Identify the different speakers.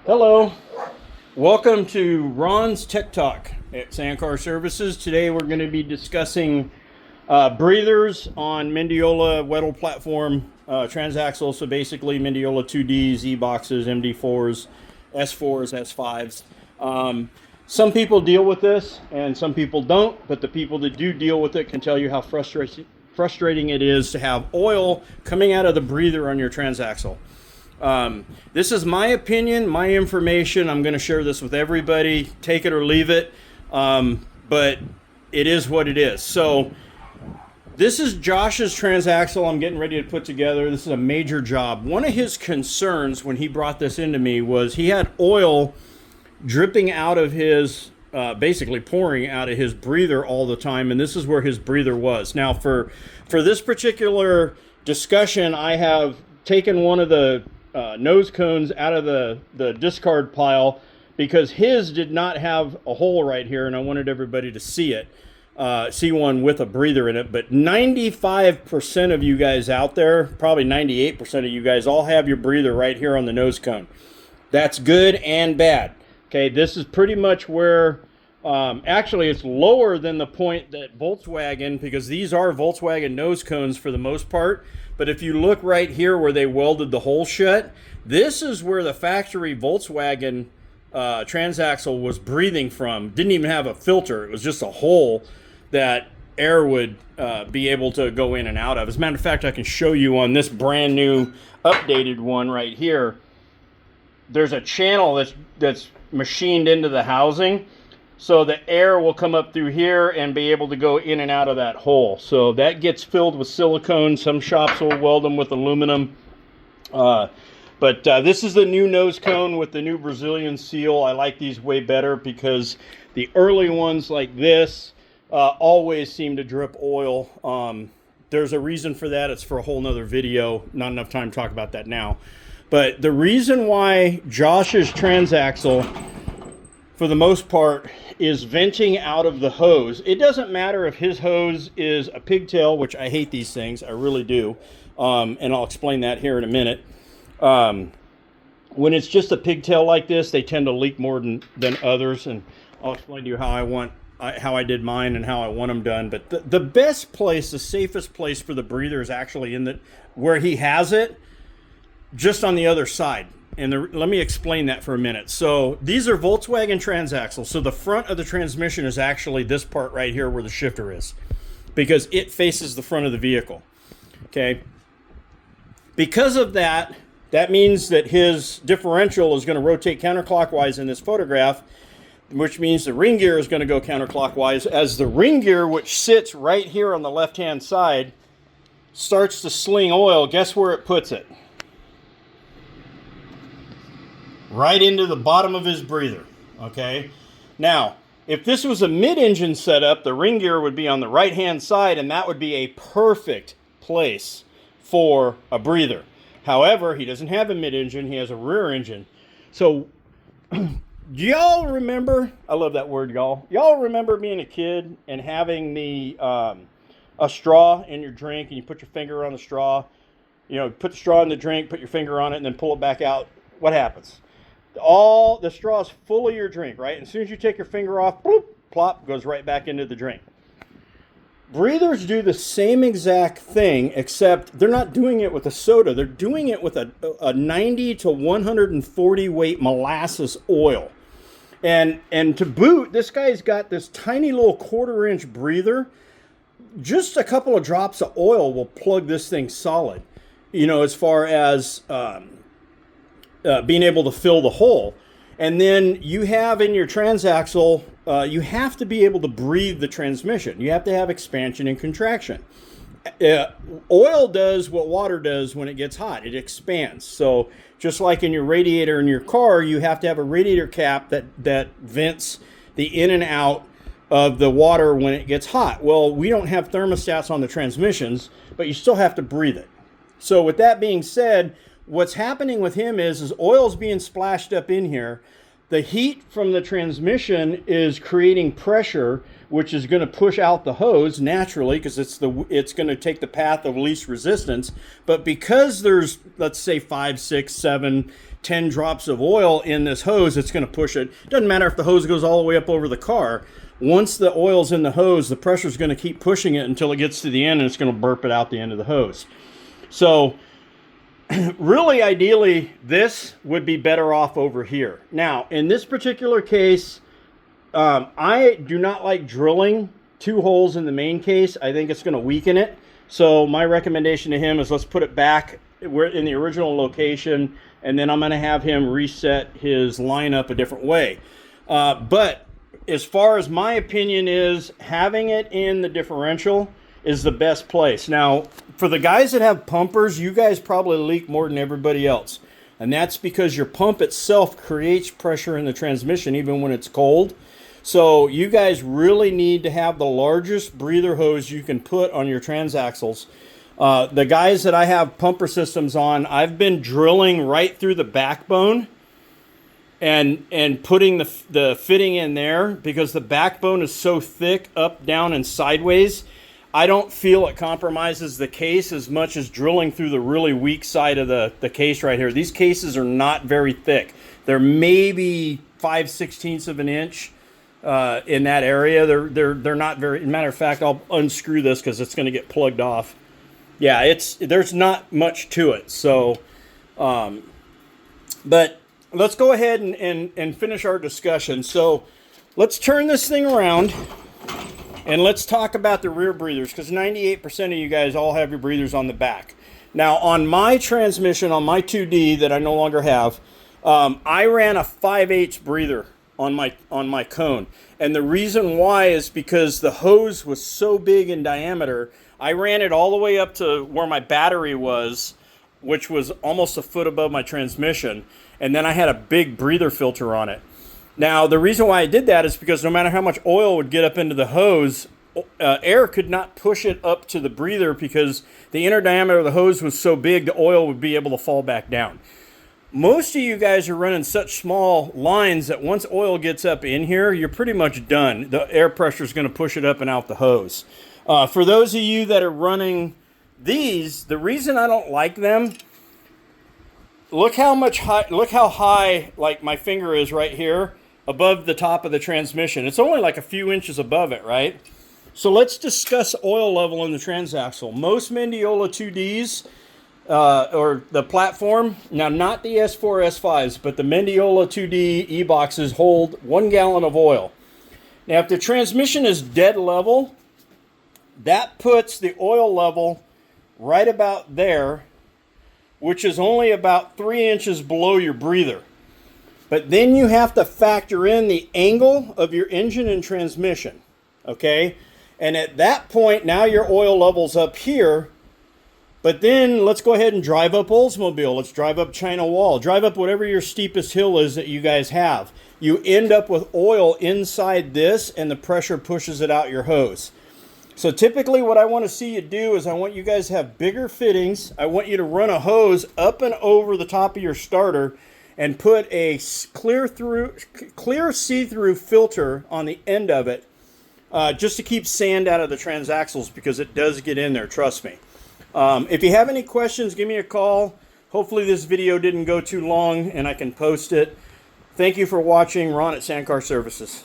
Speaker 1: Hello, welcome to Ron's Tech Talk at Sandcar Services. Today we're going to be discussing breathers on Mendeola Weddle platform transaxle. So basically Mendeola 2Ds, E-boxes, MD4s, S4s, S5s. Some people deal with this and some people don't, but the people that do deal with it can tell you how frustrating it is to have oil coming out of the breather on your transaxle. This is my opinion, my information. I'm going to share this with everybody. Take it or leave it. But it is what it is. So this is Josh's transaxle I'm getting ready to put together. This is a major job. One of his concerns when he brought this into me was he had oil dripping out of his, basically pouring out of his breather all the time. And this is where his breather was. Now for this particular discussion, I have taken one of the nose cones out of the discard pile because his did not have a hole right here, and I wanted everybody to see it, see one with a breather in it. But 95% of you guys out there, probably 98% of you guys, all have your breather right here on the nose cone. That's good and bad. Okay, this is pretty much where, actually it's lower than the point that Volkswagen, because these are Volkswagen nose cones for the most part. But if you look right here where they welded the hole shut, this is where the factory Volkswagen transaxle was breathing from. Didn't even have a filter. It was just a hole that air would be able to go in and out of. As a matter of fact, I can show you on this brand new updated one right here. There's a channel that's machined into the housing. So the air will come up through here and be able to go in and out of that hole. So that gets filled with silicone. Some shops will weld them with aluminum. But this is the new nose cone with the new Brazilian seal. I like these way better because the early ones like this always seem to drip oil. There's a reason for that. It's for a whole nother video. Not enough time to talk about that now. But the reason why Josh's transaxle, for the most part, is venting out of the hose. It doesn't matter if his hose is a pigtail, which I hate these things, I really do, and I'll explain that here in a minute. When it's just a pigtail like this, they tend to leak more than others, and I'll explain to you how I did mine and how I want them done. But the best place, the safest place for the breather is actually in where he has it, just on the other side. And let me explain that for a minute. So these are Volkswagen transaxles. So the front of the transmission is actually this part right here where the shifter is, because it faces the front of the vehicle. Okay. Because of that, that means that his differential is going to rotate counterclockwise in this photograph, which means the ring gear is going to go counterclockwise as the ring gear, which sits right here on the left-hand side, starts to sling oil. Guess where it puts it? Right into the bottom of his breather. Okay. Now, if this was a mid-engine setup, the ring gear would be on the right-hand side, and that would be a perfect place for a breather. However, he doesn't have a mid-engine. He has a rear engine. So, do y'all remember, I love that word, y'all. Y'all remember being a kid and having a straw in your drink, and you put your finger on the straw, put the straw in the drink, put your finger on it, and then pull it back out. What happens? All the straw is full of your drink, right? And as soon as you take your finger off, bloop, plop, goes right back into the drink. Breathers do the same exact thing, except they're not doing it with a soda. They're doing it with a 90 to 140 weight molasses oil. And to boot, this guy's got this tiny little 1/4 inch breather. Just a couple of drops of oil will plug this thing solid, as far as being able to fill the hole. And then you have in your transaxle, you have to be able to breathe the transmission. You have to have expansion and contraction. Oil does what water does when it gets hot. It expands. So just like in your radiator in your car, you have to have a radiator cap that vents the in and out of the water when it gets hot. Well, we don't have thermostats on the transmissions, but you still have to breathe it. So with that being said, what's happening with him is oil's being splashed up in here. The heat from the transmission is creating pressure, which is going to push out the hose naturally because it's going to take the path of least resistance. But because there's, let's say, 5, 6, 7, 10 drops of oil in this hose, it's going to push it. Doesn't matter if the hose goes all the way up over the car. Once the oil's in the hose, the pressure is going to keep pushing it until it gets to the end, and it's going to burp it out the end of the hose. So really, ideally, this would be better off over here. Now, in this particular case, I do not like drilling 2 holes in the main case. I think it's going to weaken it. So my recommendation to him is let's put it back where in the original location, and then I'm going to have him reset his lineup a different way. But as far as my opinion is, having it in the differential is the best place. Now, for the guys that have pumpers, you guys probably leak more than everybody else. And that's because your pump itself creates pressure in the transmission even when it's cold. So you guys really need to have the largest breather hose you can put on your transaxles. The guys that I have pumper systems on, I've been drilling right through the backbone and putting the fitting in there because the backbone is so thick up, down, and sideways. I don't feel it compromises the case as much as drilling through the really weak side of the case right here. These cases are not very thick. They're maybe 5/16 of an inch in that area. They're not very. Matter of fact, I'll unscrew this because it's going to get plugged off. Yeah, there's not much to it. So, but let's go ahead and finish our discussion. So let's turn this thing around and let's talk about the rear breathers, because 98% of you guys all have your breathers on the back. Now, on my transmission, on my 2D that I no longer have, I ran a 5/8 breather on my cone. And the reason why is because the hose was so big in diameter, I ran it all the way up to where my battery was, which was almost a foot above my transmission. And then I had a big breather filter on it. Now, the reason why I did that is because no matter how much oil would get up into the hose, air could not push it up to the breather because the inner diameter of the hose was so big, the oil would be able to fall back down. Most of you guys are running such small lines that once oil gets up in here, you're pretty much done. The air pressure is going to push it up and out the hose. For those of you that are running these, the reason I don't like them, look how high like my finger is right here above the top of the transmission. It's only like a few inches above it, right? So let's discuss oil level in the transaxle. Most Mendeola 2Ds, or the platform, now not the S4, S5s, but the Mendeola 2D E-boxes hold 1 gallon of oil. Now, if the transmission is dead level, that puts the oil level right about there, which is only about 3 inches below your breather. But then you have to factor in the angle of your engine and transmission, okay? And at that point, now your oil level's up here. But then let's go ahead and drive up Oldsmobile. Let's drive up China Wall. Drive up whatever your steepest hill is that you guys have. You end up with oil inside this, and the pressure pushes it out your hose. So typically what I want to see you do is I want you guys to have bigger fittings. I want you to run a hose up and over the top of your starter and put a clear see-through filter on the end of it just to keep sand out of the transaxles, because it does get in there, trust me. If you have any questions, give me a call. Hopefully this video didn't go too long and I can post it. Thank you for watching. Ron at Sandcar Services.